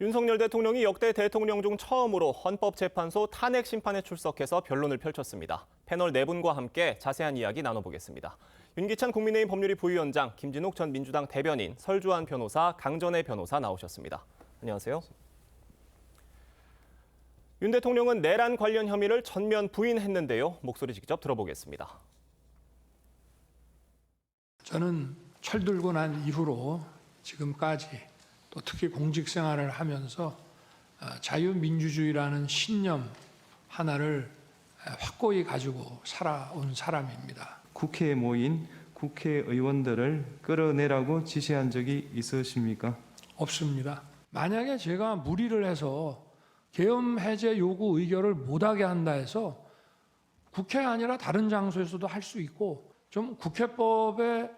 윤석열 대통령이 역대 대통령 중 처음으로 헌법재판소 탄핵 심판에 출석해서 변론을 펼쳤습니다. 패널 4분과 함께 자세한 이야기 나눠보겠습니다. 윤기찬 국민의힘 법률위 부위원장, 김진욱 전 민주당 대변인, 설주환 변호사, 강전애 변호사 나오셨습니다. 안녕하세요. 윤 대통령은 내란 관련 혐의를 전면 부인했는데요. 목소리 직접 들어보겠습니다. 저는 철들고 난 이후로 지금까지 또 특히 공직 생활을 하면서 자유민주주의라는 신념 하나를 확고히 가지고 살아온 사람입니다. 국회에 모인 국회의원들을 끌어내라고 지시한 적이 있으십니까? 없습니다. 만약에 제가 무리를 해서 계엄 해제 요구 의결을 못하게 한다 해서 국회가 아니라 다른 장소에서도 할 수 있고 좀 국회법에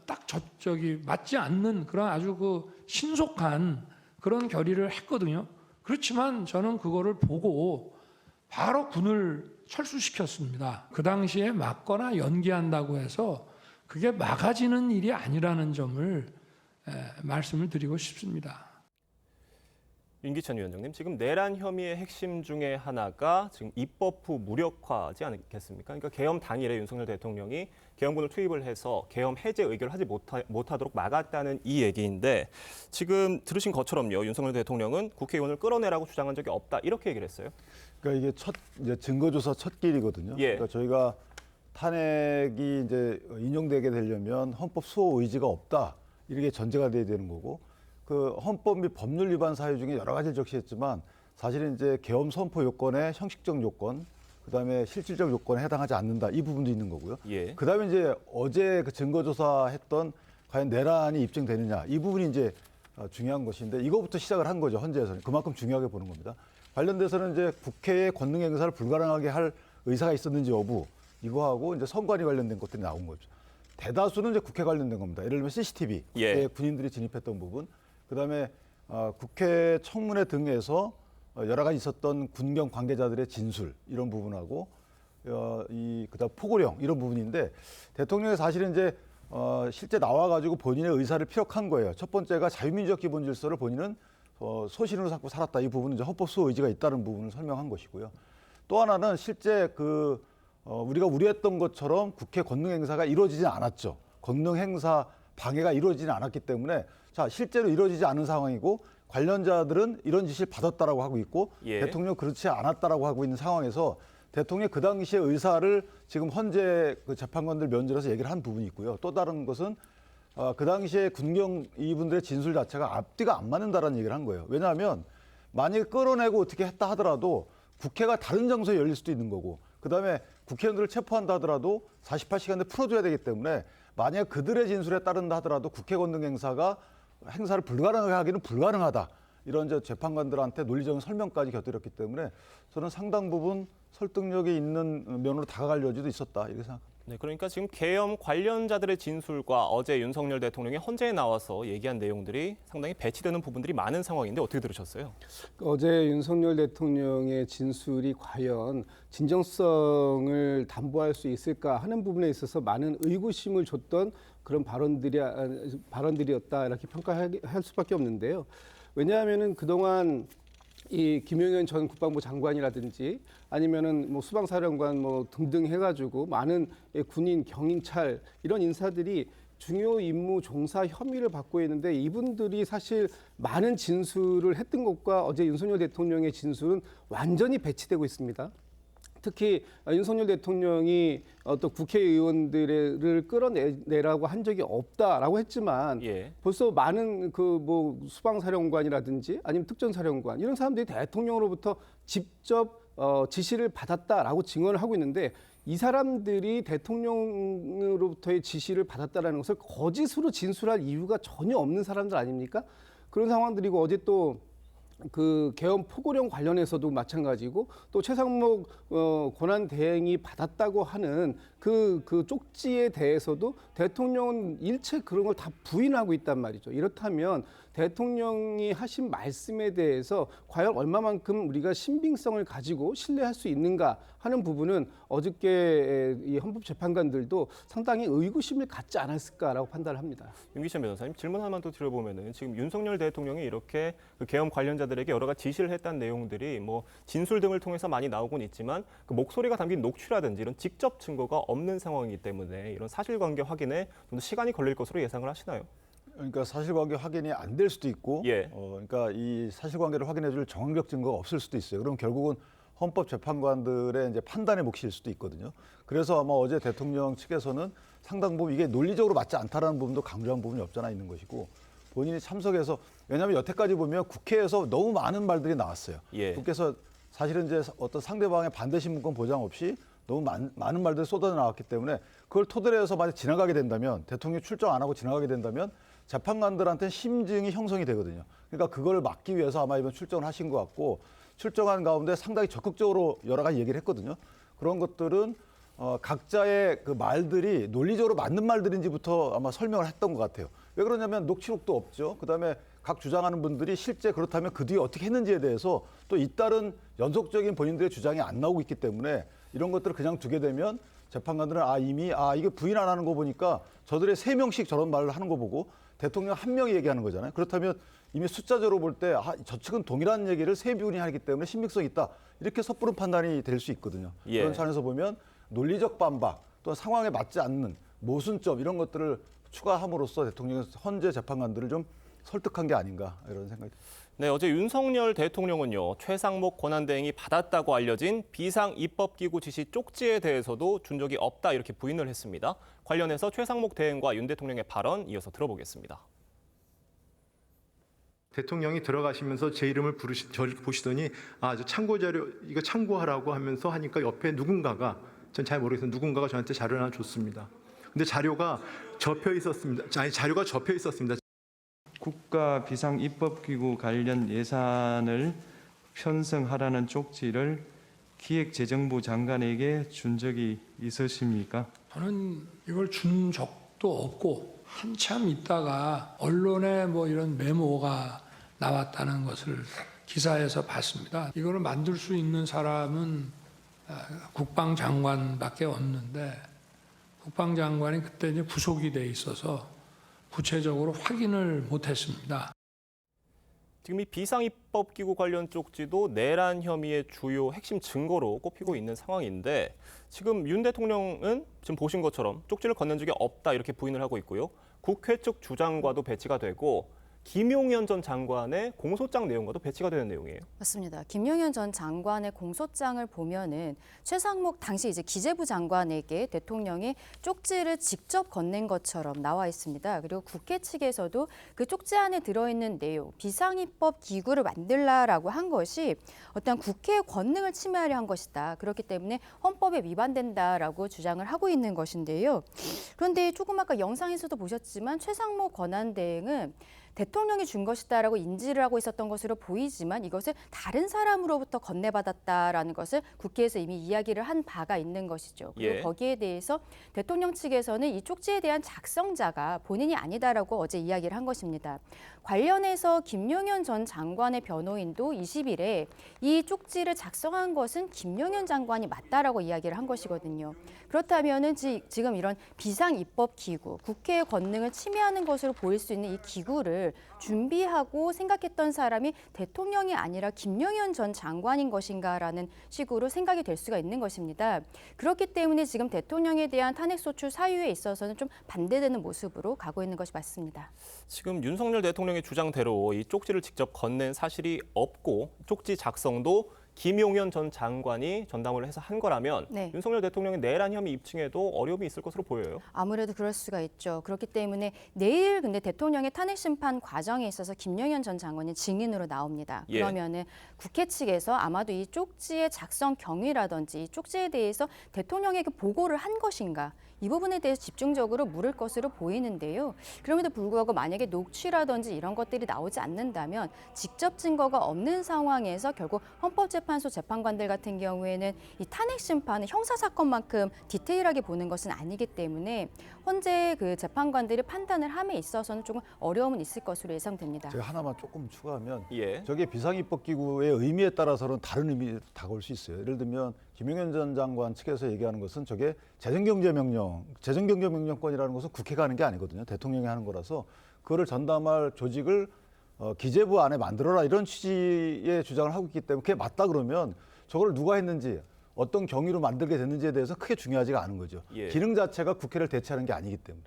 딱 저기 맞지 않는 그런 아주 신속한 그런 결의를 했거든요. 그렇지만 저는 그거를 보고 바로 군을 철수시켰습니다. 그 당시에 막거나 연기한다고 해서 그게 막아지는 일이 아니라는 점을 말씀을 드리고 싶습니다. 윤기찬 위원장님, 지금 내란 혐의의 핵심 중에 하나가 지금 입법 후 무력화하지 않겠습니까? 그러니까 계엄 당일에 윤석열 대통령이 계엄군을 투입을 해서 계엄 해제 의결을 하지 못하도록 막았다는 이 얘기인데 지금 들으신 것처럼요. 윤석열 대통령은 국회의원을 끌어내라고 주장한 적이 없다. 이렇게 얘기를 했어요. 그러니까 이게 이제 증거조사 첫 길이거든요. 예. 그러니까 저희가 탄핵이 이제 인용되게 되려면 헌법 수호 의지가 없다. 이렇게 전제가 돼야 되는 거고 그 헌법 및 법률 위반 사유 중에 여러 가지를 적시했지만 사실은 이제 계엄 선포 요건의 형식적 요건, 그다음에 실질적 요건에 해당하지 않는다. 이 부분도 있는 거고요. 예. 그다음에 이제 어제 그 증거조사했던 과연 내란이 입증되느냐 이 부분이 이제 중요한 것인데 이거부터 시작을 한 거죠. 헌재에서는 그만큼 중요하게 보는 겁니다. 관련돼서는 이제 국회의 권능 행사를 불가능하게 할 의사가 있었는지 여부 이거하고 이제 선관위 관련된 것들이 나온 거죠. 대다수는 이제 국회 관련된 겁니다. 예를 들면 CCTV, 예. 군인들이 진입했던 부분, 그다음에 국회 청문회 등에서 여러 가지 있었던 군경 관계자들의 진술 이런 부분하고 그다음 포고령 이런 부분인데 대통령이 사실은 이제 실제 나와가지고 본인의 의사를 피력한 거예요. 첫 번째가 자유민주적 기본 질서를 본인은 소신으로 삼고 살았다. 이 부분은 이제 헌법 수호 의지가 있다는 부분을 설명한 것이고요. 또 하나는 실제 우리가 우려했던 것처럼 국회 권능 행사가 이루어지지 않았죠. 권능 행사 방해가 이루어지지 않았기 때문에 자 실제로 이루어지지 않은 상황이고 관련자들은 이런 지시를 받았다라고 하고 있고 예. 대통령 그렇지 않았다라고 하고 있는 상황에서 대통령이 그 당시의 의사를 지금 헌재 재판관들 면전에서 얘기를 한 부분이 있고요. 또 다른 것은 그 당시에 군경 이분들의 진술 자체가 앞뒤가 안 맞는다라는 얘기를 한 거예요. 왜냐하면 만약에 끌어내고 어떻게 했다 하더라도 국회가 다른 장소에 열릴 수도 있는 거고 그다음에 국회의원들을 체포한다 하더라도 48시간 내에 풀어줘야 되기 때문에 만약에 그들의 진술에 따른다 하더라도 국회 권능 행사를 불가능하게 하기는 불가능하다. 이런 이제 재판관들한테 논리적인 설명까지 곁들였기 때문에 저는 상당 부분 설득력이 있는 면으로 다가갈 여지도 있었다. 이렇게 생각합니다. 네, 그러니까 지금 계엄 관련자들의 진술과 어제 윤석열 대통령이 헌재에 나와서 얘기한 내용들이 상당히 배치되는 부분들이 많은 상황인데 어떻게 들으셨어요? 어제 윤석열 대통령의 진술이 과연 진정성을 담보할 수 있을까 하는 부분에 있어서 많은 의구심을 줬던 그런 발언들이었다 이렇게 평가할 수밖에 없는데요. 왜냐하면은 그동안 이 김용현 전 국방부 장관이라든지 아니면은 뭐 수방사령관 뭐 등등 해가지고 많은 군인, 경인찰 이런 인사들이 중요 임무 종사 혐의를 받고 있는데 이분들이 사실 많은 진술을 했던 것과 어제 윤석열 대통령의 진술은 완전히 배치되고 있습니다. 특히 윤석열 대통령이 또 국회의원들을 끌어내라고 한 적이 없다라고 했지만 예. 벌써 많은 뭐 수방사령관이라든지 아니면 특전사령관 이런 사람들이 대통령으로부터 직접 지시를 받았다라고 증언을 하고 있는데 이 사람들이 대통령으로부터의 지시를 받았다라는 것을 거짓으로 진술할 이유가 전혀 없는 사람들 아닙니까? 그런 상황들이고 어제 또 그 계엄 포고령 관련해서도 마찬가지고 또 최상목 권한대행이 받았다고 하는 그 쪽지에 대해서도 대통령은 일체 그런 걸 다 부인하고 있단 말이죠. 이렇다면 대통령이 하신 말씀에 대해서 과연 얼마만큼 우리가 신빙성을 가지고 신뢰할 수 있는가 하는 부분은 어저께 이 헌법재판관들도 상당히 의구심을 갖지 않았을까라고 판단을 합니다. 윤기찬 변호사님, 질문 하나만 더 드려보면은 지금 윤석열 대통령이 이렇게 그 계엄 관련자들에게 여러 가지 지시를 했다는 내용들이 뭐 진술 등을 통해서 많이 나오곤 있지만 그 목소리가 담긴 녹취라든지 이런 직접 증거가 없는 상황이기 때문에 이런 사실관계 확인에 좀 더 시간이 걸릴 것으로 예상을 하시나요? 그러니까 사실관계 확인이 안 될 수도 있고, 예. 그러니까 이 사실관계를 확인해줄 정황적 증거가 없을 수도 있어요. 그럼 결국은 헌법재판관들의 이제 판단의 몫일 수도 있거든요. 그래서 아마 어제 대통령 측에서는 상당 부분 이게 논리적으로 맞지 않다라는 부분도 강조한 부분이 없잖아 있는 것이고, 본인이 참석해서, 왜냐하면 여태까지 보면 국회에서 너무 많은 말들이 나왔어요. 예. 국회에서 사실은 이제 어떤 상대방의 반대 신문권 보장 없이 너무 많은 말들이 쏟아져 나왔기 때문에 그걸 토대로 해서 만약 지나가게 된다면, 대통령이 출정 안 하고 지나가게 된다면 재판관들한테는 심증이 형성이 되거든요. 그러니까 그걸 막기 위해서 아마 이번 출정을 하신 것 같고, 출정한 가운데 상당히 적극적으로 여러 가지 얘기를 했거든요. 그런 것들은 각자의 그 말들이 논리적으로 맞는 말들인지부터 아마 설명을 했던 것 같아요. 왜 그러냐면 녹취록도 없죠. 그다음에 각 주장하는 분들이 실제 그렇다면 그 뒤에 어떻게 했는지에 대해서 또 잇따른 연속적인 본인들의 주장이 안 나오고 있기 때문에 이런 것들을 그냥 두게 되면 재판관들은 이미 이게 부인 안 하는 거 보니까 저들의 3명씩 저런 말을 하는 거 보고 대통령 한 명이 얘기하는 거잖아요. 그렇다면 이미 숫자적으로 볼 때 저측은 동일한 얘기를 3분이 하기 때문에 신빙성이 있다. 이렇게 섣부른 판단이 될 수 있거든요. 예. 그런 차원에서 보면 논리적 반박, 또 상황에 맞지 않는 모순점 이런 것들을 추가함으로써 대통령이 헌재 재판관들을 좀 설득한 게 아닌가 이런 생각이 듭니다. 네, 어제 윤석열 대통령은요, 최상목 권한대행이 받았다고 알려진 비상입법기구 지시 쪽지에 대해서도 준 적이 없다 이렇게 부인을 했습니다. 관련해서 최상목 대행과 윤 대통령의 발언 이어서 들어보겠습니다. 대통령이 들어가시면서 제 이름을 저를 보시더니 저 참고 자료 이거 참고하라고 하면서 하니까 옆에 누군가가 전 잘 모르겠어요. 누군가가 저한테 자료를 하나 줬습니다. 근데 자료가 접혀 있었습니다. 자료가 접혀 있었습니다. 국가 비상입법기구 관련 예산을 편성하라는 쪽지를 기획재정부 장관에게 준 적이 있으십니까? 저는 이걸 준 적도 없고 한참 있다가 언론에 뭐 이런 메모가 나왔다는 것을 기사에서 봤습니다. 이거를 만들 수 있는 사람은 국방장관밖에 없는데 국방장관이 그때 이제 구속이 돼 있어서 구체적으로 확인을 못했습니다. 지금 이 비상입법기구 관련 쪽지도 내란 혐의의 주요 핵심 증거로 꼽히고 있는 상황인데 지금 윤 대통령은 지금 보신 것처럼 쪽지를 건넨 적이 없다 이렇게 부인을 하고 있고요. 국회 측 주장과도 배치가 되고 김용현 전 장관의 공소장 내용과도 배치가 되는 내용이에요. 맞습니다. 김용현 전 장관의 공소장을 보면은 최상목 당시 이제 기재부 장관에게 대통령이 쪽지를 직접 건넨 것처럼 나와 있습니다. 그리고 국회 측에서도 그 쪽지 안에 들어있는 내용, 비상입법 기구를 만들라라고 한 것이 어떤 국회의 권능을 침해하려 한 것이다. 그렇기 때문에 헌법에 위반된다라고 주장을 하고 있는 것인데요. 그런데 조금 아까 영상에서도 보셨지만 최상목 권한대행은 대통령이 준 것이다라고 인지를 하고 있었던 것으로 보이지만 이것을 다른 사람으로부터 건네받았다라는 것을 국회에서 이미 이야기를 한 바가 있는 것이죠. 그리고 예. 거기에 대해서 대통령 측에서는 이 쪽지에 대한 작성자가 본인이 아니다라고 어제 이야기를 한 것입니다. 관련해서 김용현 전 장관의 변호인도 20일에 이 쪽지를 작성한 것은 김용현 장관이 맞다라고 이야기를 한 것이거든요. 그렇다면은 지금 이런 비상입법기구, 국회의 권능을 침해하는 것으로 보일 수 있는 이 기구를 준비하고 생각했던 사람이 대통령이 아니라 김용현 전 장관인 것인가라는 식으로 생각이 될 수가 있는 것입니다. 그렇기 때문에 지금 대통령에 대한 탄핵소추 사유에 있어서는 좀 반대되는 모습으로 가고 있는 것이 맞습니다. 지금 윤석열 대통령의 주장대로 이 쪽지를 직접 건넨 사실이 없고 쪽지 작성도 김용현 전 장관이 전담을 해서 한 거라면 네. 윤석열 대통령의 내란 혐의 입증에도 어려움이 있을 것으로 보여요. 아무래도 그럴 수가 있죠. 그렇기 때문에 내일 근데 대통령의 탄핵 심판 과정에 있어서 김용현 전 장관이 증인으로 나옵니다. 예. 그러면은 국회 측에서 아마도 이 쪽지의 작성 경위라든지 이 쪽지에 대해서 대통령에게 보고를 한 것인가? 이 부분에 대해서 집중적으로 물을 것으로 보이는데요. 그럼에도 불구하고 만약에 녹취라든지 이런 것들이 나오지 않는다면 직접 증거가 없는 상황에서 결국 헌법재판소가 헌법재판소 재판관들 같은 경우에는 이 탄핵 심판은 형사 사건만큼 디테일하게 보는 것은 아니기 때문에 현재 그 재판관들이 판단을 함에 있어서는 조금 어려움은 있을 것으로 예상됩니다. 제가 하나만 조금 추가하면 예. 저게 비상입법기구의 의미에 따라서는 다른 의미로 다가올 수 있어요. 예를 들면 김용현 전 장관 측에서 얘기하는 것은 저게 재정경제명령권이라는 것은 국회가 하는 게 아니거든요. 대통령이 하는 거라서 그거를 전담할 조직을 기재부 안에 만들어라 이런 취지의 주장을 하고 있기 때문에 그게 맞다 그러면 저걸 누가 했는지 어떤 경위로 만들게 됐는지에 대해서 크게 중요하지가 않은 거죠. 예. 기능 자체가 국회를 대체하는 게 아니기 때문에.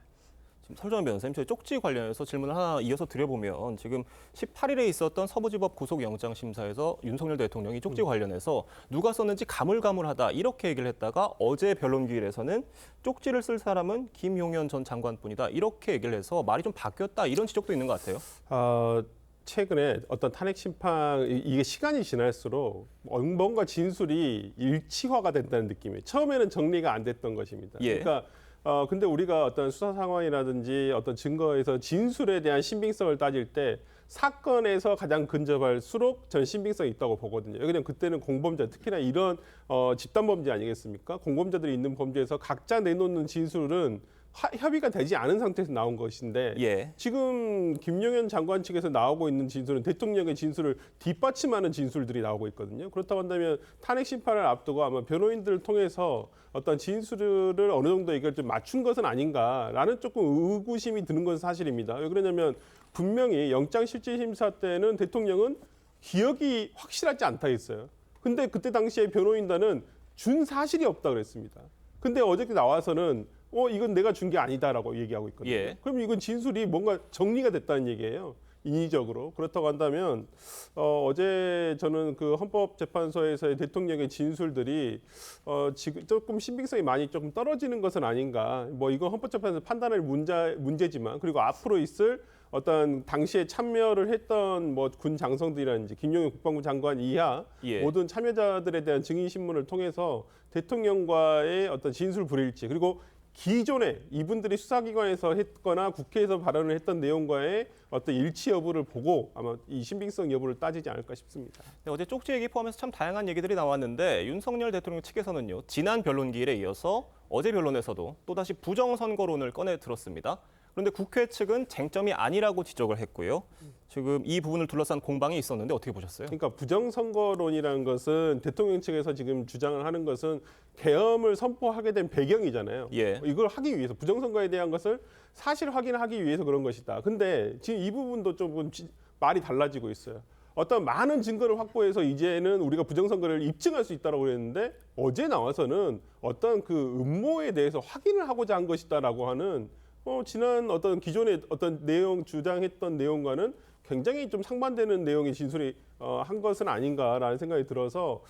지금 설정환 변호사님, 저희 쪽지 관련해서 질문을 하나 이어서 드려보면 지금 18일에 있었던 서부지법 구속영장 심사에서 윤석열 대통령이 쪽지 관련해서 누가 썼는지 가물가물하다 이렇게 얘기를 했다가 어제 변론기일에서는 쪽지를 쓸 사람은 김용현 전 장관뿐이다 이렇게 얘기를 해서 말이 좀 바뀌었다 이런 지적도 있는 것 같아요. 최근에 어떤 탄핵 심판 이게 시간이 지날수록 뭔가 진술이 일치화가 된다는 느낌이 처음에는 정리가 안 됐던 것입니다. 예. 그러니까 근데 우리가 어떤 수사 상황이라든지 어떤 증거에서 진술에 대한 신빙성을 따질 때 사건에서 가장 근접할수록 저는 신빙성이 있다고 보거든요. 왜냐하면 그때는 공범자, 특히나 이런 집단 범죄 아니겠습니까? 공범자들이 있는 범죄에서 각자 내놓는 진술은 협의가 되지 않은 상태에서 나온 것인데 예. 지금 김용현 장관 측에서 나오고 있는 진술은 대통령의 진술을 뒷받침하는 진술들이 나오고 있거든요. 그렇다고 한다면 탄핵 심판을 앞두고 아마 변호인들을 통해서 어떤 진술을 어느 정도 이걸 좀 맞춘 것은 아닌가라는 조금 의구심이 드는 것은 사실입니다. 왜 그러냐면 분명히 영장실질심사 때는 대통령은 기억이 확실하지 않다 했어요. 근데 그때 당시에 변호인단은 준 사실이 없다 그랬습니다. 근데 어저께 나와서는 이건 내가 준 게 아니다라고 얘기하고 있거든요. 예. 그럼 이건 진술이 뭔가 정리가 됐다는 얘기예요. 인위적으로. 그렇다고 한다면 어제 저는 그 헌법재판소에서의 대통령의 진술들이 지금 조금 신빙성이 많이 조금 떨어지는 것은 아닌가. 뭐 이건 헌법재판소 판단할 문제지만 그리고 앞으로 있을 어떤 당시에 참여를 했던 뭐 군 장성들이라든지 김용현 국방부 장관 이하 예. 모든 참여자들에 대한 증인 신문을 통해서 대통령과의 어떤 진술 불일치 그리고 기존에 이분들이 수사기관에서 했거나 국회에서 발언을 했던 내용과의 어떤 일치 여부를 보고 아마 이 신빙성 여부를 따지지 않을까 싶습니다. 네, 어제 쪽지 얘기 포함해서 참 다양한 얘기들이 나왔는데 윤석열 대통령 측에서는요. 지난 변론기일에 이어서 어제 변론에서도 또다시 부정선거론을 꺼내 들었습니다. 그런데 국회 측은 쟁점이 아니라고 지적을 했고요. 지금 이 부분을 둘러싼 공방이 있었는데 어떻게 보셨어요? 그러니까 부정선거론이라는 것은 대통령 측에서 지금 주장을 하는 것은 계엄을 선포하게 된 배경이잖아요. 예. 이걸 하기 위해서 부정선거에 대한 것을 사실 확인하기 위해서 그런 것이다. 근데 지금 이 부분도 조금 말이 달라지고 있어요. 어떤 많은 증거를 확보해서 이제는 우리가 부정선거를 입증할 수 있다고 그랬는데 어제 나와서는 어떤 그 음모에 대해서 확인을 하고자 한 것이다라고 하는 지난 어떤 기존의 어떤 내용 주장했던 내용과는 굉장히 좀 상반되는 내용의 진술이 한 것은 아닌가라는 생각이 들어서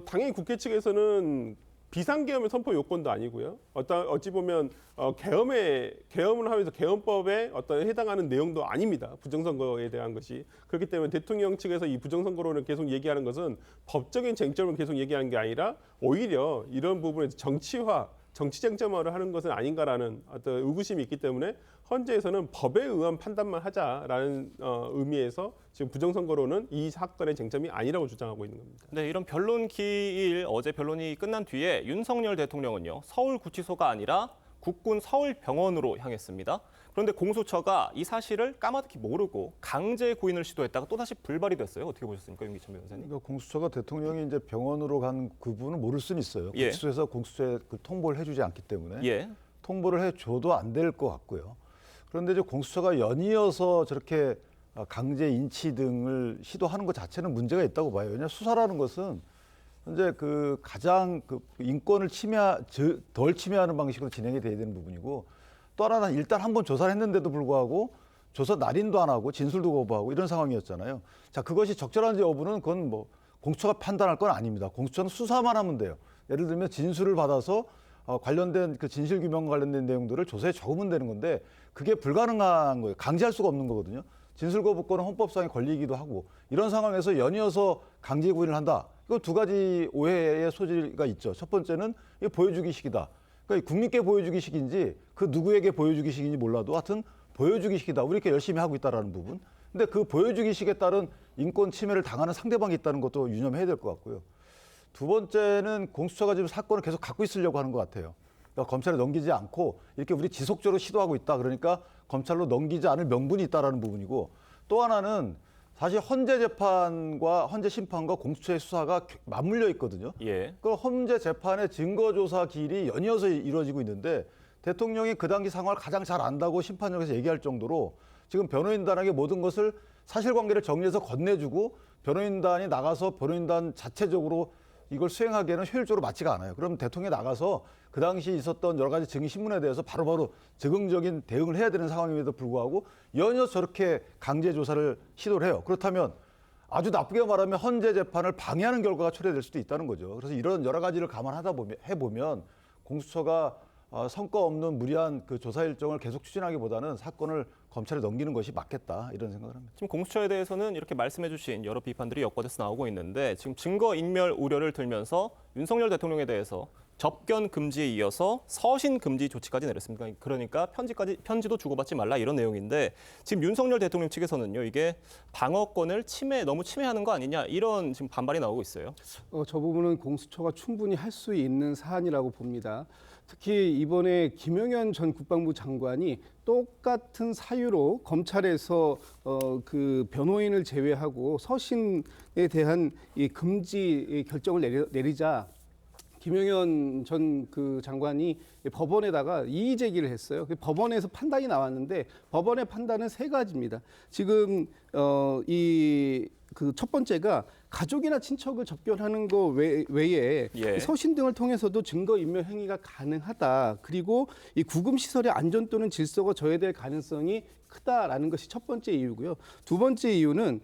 당연히 국회 측에서는 비상계엄의 선포 요건도 아니고요. 어찌 보면 계엄을 하면서 계엄법에 어떤 해당하는 내용도 아닙니다. 부정선거에 대한 것이. 그렇기 때문에 대통령 측에서 이 부정선거론을 계속 얘기하는 것은 법적인 쟁점을 계속 얘기하는 게 아니라 오히려 이런 부분에서 정치 쟁점화를 하는 것은 아닌가라는 어떤 의구심이 있기 때문에 헌재에서는 법에 의한 판단만 하자라는 의미에서 지금 부정선거론은 이 사건의 쟁점이 아니라고 주장하고 있는 겁니다. 네, 이런 변론기일 어제 변론이 끝난 뒤에 윤석열 대통령은요. 서울구치소가 아니라 국군 서울병원으로 향했습니다. 그런데 공수처가 이 사실을 까맣게 모르고 강제 구인을 시도했다가 또다시 불발이 됐어요. 어떻게 보셨습니까, 윤기천 변호사님? 그러니까 공수처가 대통령이 이제 병원으로 간 그 부분은 모를 수는 있어요. 예. 구치소에서 공수처에 그 통보를 해주지 않기 때문에 예. 통보를 해줘도 안 될 것 같고요. 그런데 이제 공수처가 연이어서 저렇게 강제 인치 등을 시도하는 것 자체는 문제가 있다고 봐요. 왜냐하면 수사라는 것은 현재 그 가장 그 인권을 덜 침해하는 방식으로 진행이 돼야 되는 부분이고 또 하나는 일단 한번 조사를 했는데도 불구하고 조사 날인도 안 하고 진술도 거부하고 이런 상황이었잖아요. 자, 그것이 적절한지 여부는 그건 뭐 공수처가 판단할 건 아닙니다. 공수처는 수사만 하면 돼요. 예를 들면 진술을 받아서 관련된 그 진실규명과 관련된 내용들을 조사에 적으면 되는 건데 그게 불가능한 거예요. 강제할 수가 없는 거거든요. 진술거부권은 헌법상의 권리이기도 하고 이런 상황에서 연이어서 강제 구인을 한다. 이거 두 가지 오해의 소지가 있죠. 첫 번째는 이게 보여주기식이다. 그러니까 국민께 보여주기식인지 그 누구에게 보여주기식인지 몰라도 하여튼 보여주기식이다. 우리 이렇게 열심히 하고 있다라는 부분. 근데 그 보여주기식에 따른 인권 침해를 당하는 상대방이 있다는 것도 유념해야 될 것 같고요. 두 번째는 공수처가 지금 사건을 계속 갖고 있으려고 하는 것 같아요. 그러니까 검찰에 넘기지 않고 이렇게 우리 지속적으로 시도하고 있다. 그러니까 검찰로 넘기지 않을 명분이 있다라는 부분이고, 또 하나는 사실 헌재 재판과 헌재 심판과 공수처의 수사가 맞물려 있거든요. 예. 그 헌재 재판의 증거 조사 길이 연이어서 이루어지고 있는데 대통령이 그 당시 상황을 가장 잘 안다고 심판역에서 얘기할 정도로 지금 변호인단에게 모든 것을 사실관계를 정리해서 건네주고 변호인단이 나가서 변호인단 자체적으로 이걸 수행하기에는 효율적으로 맞지가 않아요. 그럼 대통령이 나가서 그 당시 있었던 여러 가지 증인 신문에 대해서 바로바로 즉흥적인 대응을 해야 되는 상황임에도 불구하고 연이어서 저렇게 강제 조사를 시도를 해요. 그렇다면 아주 나쁘게 말하면 헌재 재판을 방해하는 결과가 초래될 수도 있다는 거죠. 그래서 이런 여러 가지를 감안하다 해보면 공수처가 성과 없는 무리한 그 조사 일정을 계속 추진하기보다는 사건을 검찰에 넘기는 것이 맞겠다, 이런 생각을 합니다. 지금 공수처에 대해서는 이렇게 말씀해주신 여러 비판들이 엮어져서 나오고 있는데 지금 증거 인멸 우려를 들면서 윤석열 대통령에 대해서 접견 금지에 이어서 서신 금지 조치까지 내렸습니다. 그러니까 편지도 주고받지 말라 이런 내용인데 지금 윤석열 대통령 측에서는요, 이게 방어권을 너무 침해하는 거 아니냐 이런 지금 반발이 나오고 있어요. 저 부분은 공수처가 충분히 할 수 있는 사안이라고 봅니다. 특히 이번에 김용현 전 국방부 장관이 똑같은 사유로 검찰에서 그 변호인을 제외하고 서신에 대한 이 금지 결정을 내리자 김용현 전 그 장관이 법원에다가 이의 제기를 했어요. 법원에서 판단이 나왔는데 법원의 판단은 세 가지입니다. 지금 이 그 첫 번째가 가족이나 친척을 접견하는 거 외에 예. 서신 등을 통해서도 증거 인멸 행위가 가능하다. 그리고 이 구금 시설의 안전 또는 질서가 저해될 가능성이 크다라는 것이 첫 번째 이유고요. 두 번째 이유는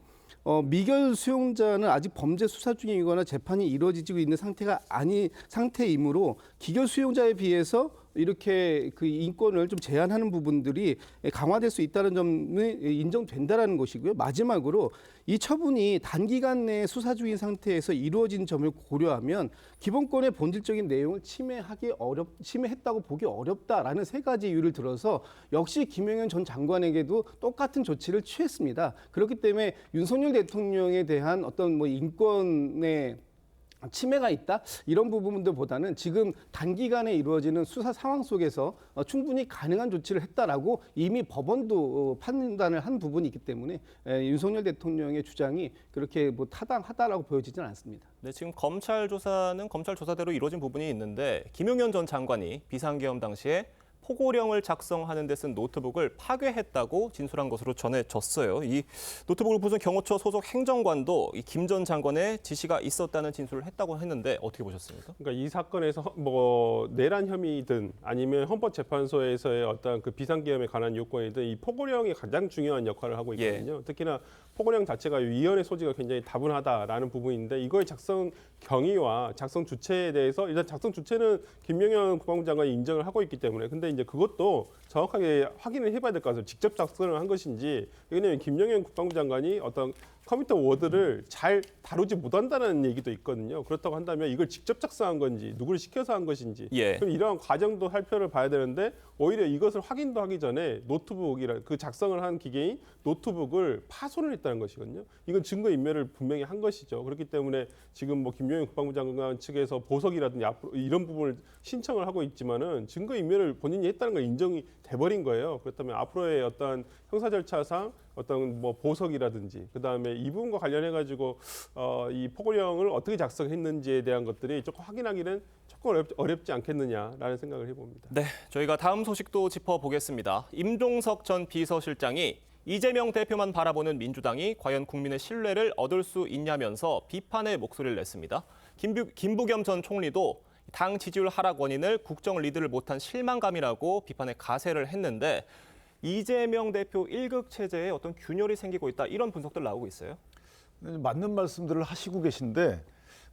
미결 수용자는 아직 범죄 수사 중이거나 재판이 이루어지고 있는 상태이므로 기결 수용자에 비해서 이렇게 그 인권을 좀 제한하는 부분들이 강화될 수 있다는 점이 인정된다라는 것이고요. 마지막으로 이 처분이 단기간 내에 수사 중인 상태에서 이루어진 점을 고려하면 기본권의 본질적인 내용을 침해했다고 보기 어렵다라는 세 가지 이유를 들어서 역시 김용현 전 장관에게도 똑같은 조치를 취했습니다. 그렇기 때문에 윤석열 대통령에 대한 어떤 인권의 침해가 있다 이런 부분들보다는 지금 단기간에 이루어지는 수사 상황 속에서 충분히 가능한 조치를 했다라고 이미 법원도 판단을 한 부분이 있기 때문에 윤석열 대통령의 주장이 그렇게 타당하다라고 보여지지는 않습니다. 네, 지금 검찰 조사는 검찰 조사대로 이루어진 부분이 있는데 김용현 전 장관이 비상계엄 당시에 포고령을 작성하는 데 쓴 노트북을 파괴했다고 진술한 것으로 전해졌어요. 이 노트북을 부순 경호처 소속 행정관도 이 김 전 장관의 지시가 있었다는 진술을 했다고 했는데 어떻게 보셨습니까? 그러니까 이 사건에서 내란 혐의든 아니면 헌법재판소에서의 어떤 그 비상계엄에 관한 요건이든 이 포고령이 가장 중요한 역할을 하고 있거든요. 특히나 포고령 자체가 위헌의 소지가 굉장히 다분하다라는 부분인데 이거의 작성 경위와 작성 주체에 대해서 일단 작성 주체는 김용현 국방부 장관이 인정을 하고 있기 때문에 근데 이제 그것도 정확하게 확인을 해봐야 될 것 같아요. 직접 작성을 한 것인지 왜냐하면 김용현 국방부 장관이 어떤 컴퓨터 워드를 잘 다루지 못한다는 얘기도 있거든요. 그렇다고 한다면 이걸 직접 작성한 건지 누구를 시켜서 한 것인지 그럼 이러한 과정도 살펴를 봐야 되는데 오히려 이것을 확인도 하기 전에 노트북이라 그 작성을 한 기계인 노트북을 파손을 했다는 것이거든요. 이건 증거 인멸을 분명히 한 것이죠. 그렇기 때문에 지금 김용현 국방부 장관 측에서 보석이라든지 앞으로 이런 부분을 신청을 하고 있지만은 증거 인멸을 본인이 했다는 걸 인정이 돼버린 거예요. 그렇다면 앞으로의 어떤 형사 절차상 어떤 보석이라든지 그다음에 이 부분과 관련해 가지고 이 포고령을 어떻게 작성했는지에 대한 것들이 조금 확인하기는 조금 어렵지 않겠느냐라는 생각을 해봅니다. 네, 저희가 다음 소식도 짚어보겠습니다. 임종석 전 비서실장이 이재명 대표만 바라보는 민주당이 과연 국민의 신뢰를 얻을 수 있냐면서 비판의 목소리를 냈습니다. 김부겸 전 총리도 당 지지율 하락 원인을 국정 리드를 못한 실망감이라고 비판의 가세를 했는데 이재명 대표 1극 체제에 어떤 균열이 생기고 있다 이런 분석들 나오고 있어요. 맞는 말씀들을 하시고 계신데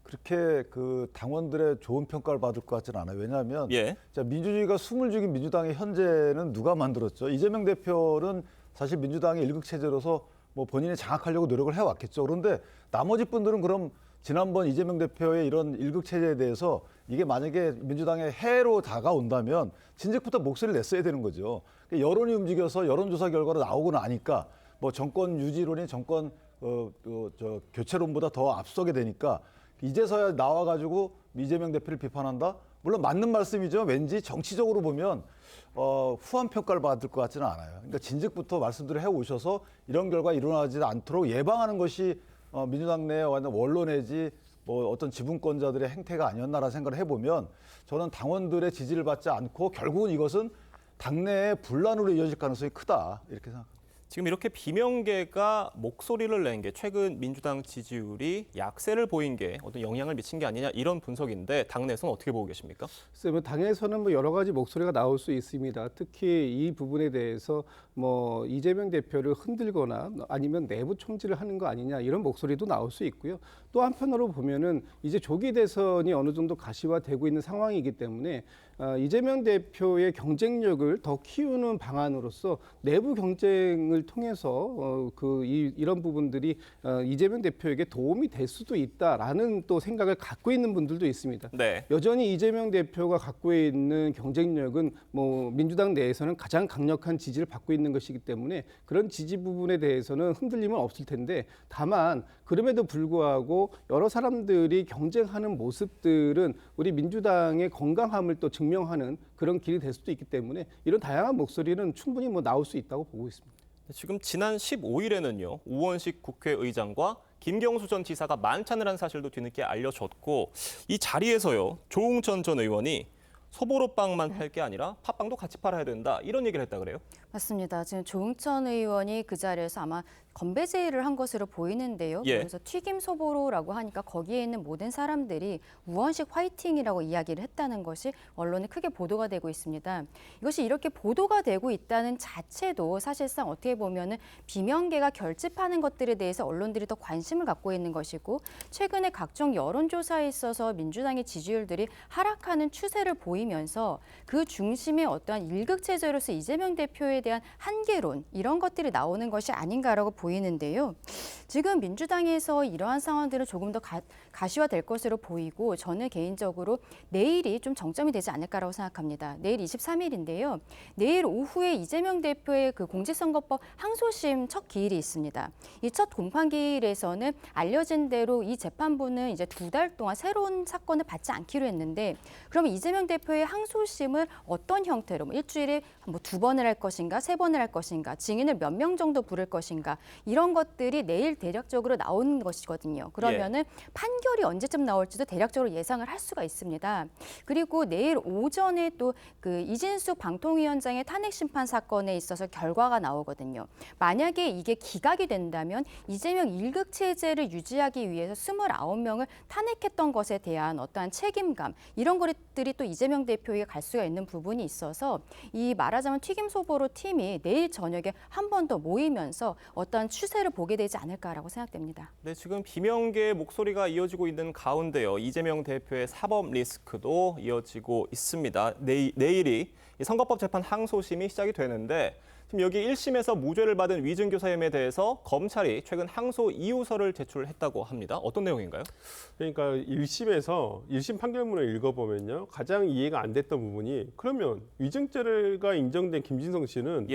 그렇게 그 당원들의 좋은 평가를 받을 것 같지는 않아요. 왜냐하면 자, 민주주의가 숨을 죽인 민주당의 현재는 누가 만들었죠? 이재명 대표는 사실 민주당의 1극 체제로서 본인이 장악하려고 노력을 해왔겠죠. 그런데 나머지 분들은 그럼 지난번 이재명 대표의 이런 1극 체제에 대해서 이게 만약에 민주당의 해로 다가온다면 진즉부터 목소리를 냈어야 되는 거죠. 여론이 움직여서 여론조사 결과로 나오고 나니까 정권 유지론이 정권 교체론보다 더 앞서게 되니까 이제서야 나와가지고 이재명 대표를 비판한다. 물론 맞는 말씀이죠. 왠지 정치적으로 보면 후한 평가를 받을 것 같지는 않아요. 그러니까 진즉부터 말씀들을 해오셔서 이런 결과 일어나지 않도록 예방하는 것이 민주당 내 원로 내지 뭐 어떤 지분권자들의 행태가 아니었나라는 생각을 해보면 저는 당원들의 지지를 받지 않고 결국은 이것은 당내의 분란으로 이어질 가능성이 크다 이렇게 생각합니다. 지금 이렇게 비명계가 목소리를 낸 게 최근 민주당 지지율이 약세를 보인 게 어떤 영향을 미친 게 아니냐 이런 분석인데 당내에서는 어떻게 보고 계십니까? 글쎄요, 뭐 당에서는 뭐 여러 가지 목소리가 나올 수 있습니다. 특히 이 부분에 대해서 뭐 이재명 대표를 흔들거나 아니면 내부 총질을 하는 거 아니냐 이런 목소리도 나올 수 있고요. 또 한편으로 보면은 이제 조기 대선이 어느 정도 가시화되고 있는 상황이기 때문에 이재명 대표의 경쟁력을 더 키우는 방안으로서 내부 경쟁을 통해서 이런 부분들이 이재명 대표에게 도움이 될 수도 있다라는 또 생각을 갖고 있는 분들도 있습니다. 네. 여전히 이재명 대표가 갖고 있는 경쟁력은 뭐 민주당 내에서는 가장 강력한 지지를 받고 있는 것이기 때문에 그런 지지 부분에 대해서는 흔들림은 없을 텐데 다만 그럼에도 불구하고 여러 사람들이 경쟁하는 모습들은 우리 민주당의 건강함을 또 증명하는 그런 길이 될 수도 있기 때문에 이런 다양한 목소리는 충분히 뭐 나올 수 있다고 보고 있습니다. 지금 지난 15일에는요. 우원식 국회의장과 김경수 전 지사가 만찬을 한 사실도 뒤늦게 알려졌고 이 자리에서요. 조응천 전 의원이 소보로빵만 팔 게 아니라 팥빵도 같이 팔아야 된다 이런 얘기를 했다 그래요? 맞습니다. 지금 조응천 의원이 그 자리에서 아마 건배 제의를 한 것으로 보이는데요. 예. 그래서 튀김 소보로라고 하니까 거기에 있는 모든 사람들이 우원식 화이팅이라고 이야기를 했다는 것이 언론에 크게 보도가 되고 있습니다. 이것이 이렇게 보도가 되고 있다는 자체도 사실상 어떻게 보면은 비명계가 결집하는 것들에 대해서 언론들이 더 관심을 갖고 있는 것이고 최근에 각종 여론조사에 있어서 민주당의 지지율들이 하락하는 추세를 보이면서 그 중심에 어떠한 일극체제로서 이재명 대표에 대한 한계론 이런 것들이 나오는 것이 아닌가라고 보이는데요. 지금 민주당에서 이러한 상황들은 조금 더 가시화될 것으로 보이고 저는 개인적으로 내일이 좀 정점이 되지 않을까라고 생각합니다. 내일 23일인데요. 내일 오후에 이재명 대표의 그 공직선거법 항소심 첫 기일이 있습니다. 이 첫 공판기일에서는 알려진 대로 이 재판부는 이제 2달 동안 새로운 사건을 받지 않기로 했는데 그러면 이재명 대표의 항소심을 어떤 형태로 일주일에 뭐 2번을 할 것인가 3번을 할 것인가 증인을 몇 명 정도 부를 것인가 이런 것들이 내일 대략적으로 나오는 것이거든요. 그러면은 판결이 언제쯤 나올지도 대략적으로 예상을 할 수가 있습니다. 그리고 내일 오전에 또 그 이진숙 방통위원장의 탄핵 심판 사건에 있어서 결과가 나오거든요. 만약에 이게 기각이 된다면 이재명 일극 체제를 유지하기 위해서 29명을 탄핵했던 것에 대한 어떠한 책임감 이런 것들이 또 이재명 대표에게 갈 수가 있는 부분이 있어서 이 말하자면 튀김소보로 팀이 내일 저녁에 한 번 더 모이면서 어떠한 추세를 보게 되지 않을까라고 생각됩니다. 네, 지금 비명계의 목소리가 이어지고 있는 가운데요. 이재명 대표의 사법 리스크도 이어지고 있습니다. 내일이 이 선거법 재판 항소심이 시작이 되는데 지금 여기 1심에서 무죄를 받은 위증교사 혐의에 대해서 검찰이 최근 항소 이유서를 제출했다고 합니다. 어떤 내용인가요? 그러니까 1심 판결문을 읽어보면요. 가장 이해가 안 됐던 부분이 그러면 위증죄가 인정된 김진성 씨는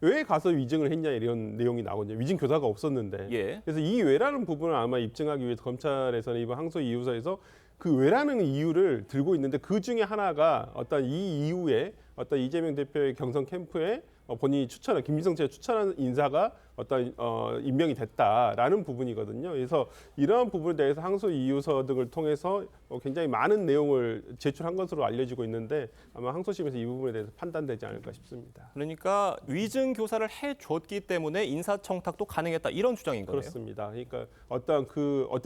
왜 가서 위증을 했냐 이런 내용이 나오거든요. 위증 교사가 없었는데. 그래서 이 왜라는 부분을 아마 입증하기 위해서 검찰에서는 이번 항소 이유서에서 그 왜라는 이유를 들고 있는데 그 중에 하나가 어떤 이 이후에 어떤 이재명 대표의 경선 캠프에 본인이 추천한 김진성 씨가 추천한 인사가 어떤 임명이 됐다라는 부분이거든요. 그래서 이러한 부분에 대해서 항소 이유서 등을 통해서 굉장히 많은 내용을 제출한 것으로 알려지고 있는데 아마 항소심에서 이 부분에 대해서 판단되지 않을까 싶습니다. 그러니까 위증 교사를 해줬기 때문에 인사청탁도 가능했다 이런 주장인 거네요. 그렇습니다. 그러니까 어떤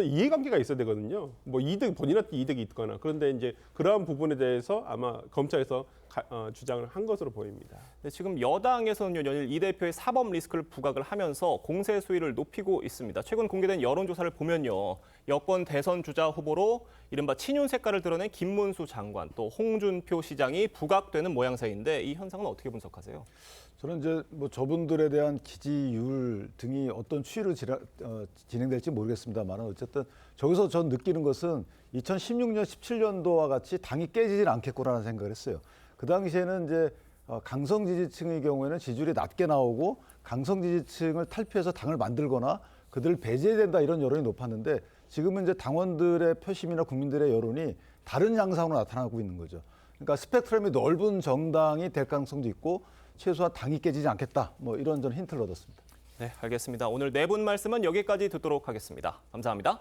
이해관계가 있어야 되거든요. 뭐 본인한테 이득이 있거나 그런데 이제 그러한 부분에 대해서 아마 검찰에서 주장을 한 것으로 보입니다. 네, 지금 여당에서는요, 연일 이 대표의 사법 리스크를 부각을 하면서 공세 수위를 높이고 있습니다. 최근 공개된 여론조사를 보면요, 여권 대선 주자 후보로 이른바 친윤 색깔을 드러낸 김문수 장관, 또 홍준표 시장이 부각되는 모양새인데 이 현상은 어떻게 분석하세요? 저는 이제 뭐 저분들에 대한 기지율 등이 어떤 추이로 진행될지 모르겠습니다만 어쨌든 저기서 전 느끼는 것은 2016년, 17년도와 같이 당이 깨지질 않겠구나라는 생각을 했어요. 그 당시에는 이제 강성 지지층의 경우에는 지지율이 낮게 나오고 강성 지지층을 탈피해서 당을 만들거나 그들을 배제해야 된다 이런 여론이 높았는데 지금은 이제 당원들의 표심이나 국민들의 여론이 다른 양상으로 나타나고 있는 거죠. 그러니까 스펙트럼이 넓은 정당이 될 가능성도 있고 최소한 당이 깨지지 않겠다. 뭐 이런 전 힌트를 얻었습니다. 네, 알겠습니다. 오늘 네 분 말씀은 여기까지 듣도록 하겠습니다. 감사합니다.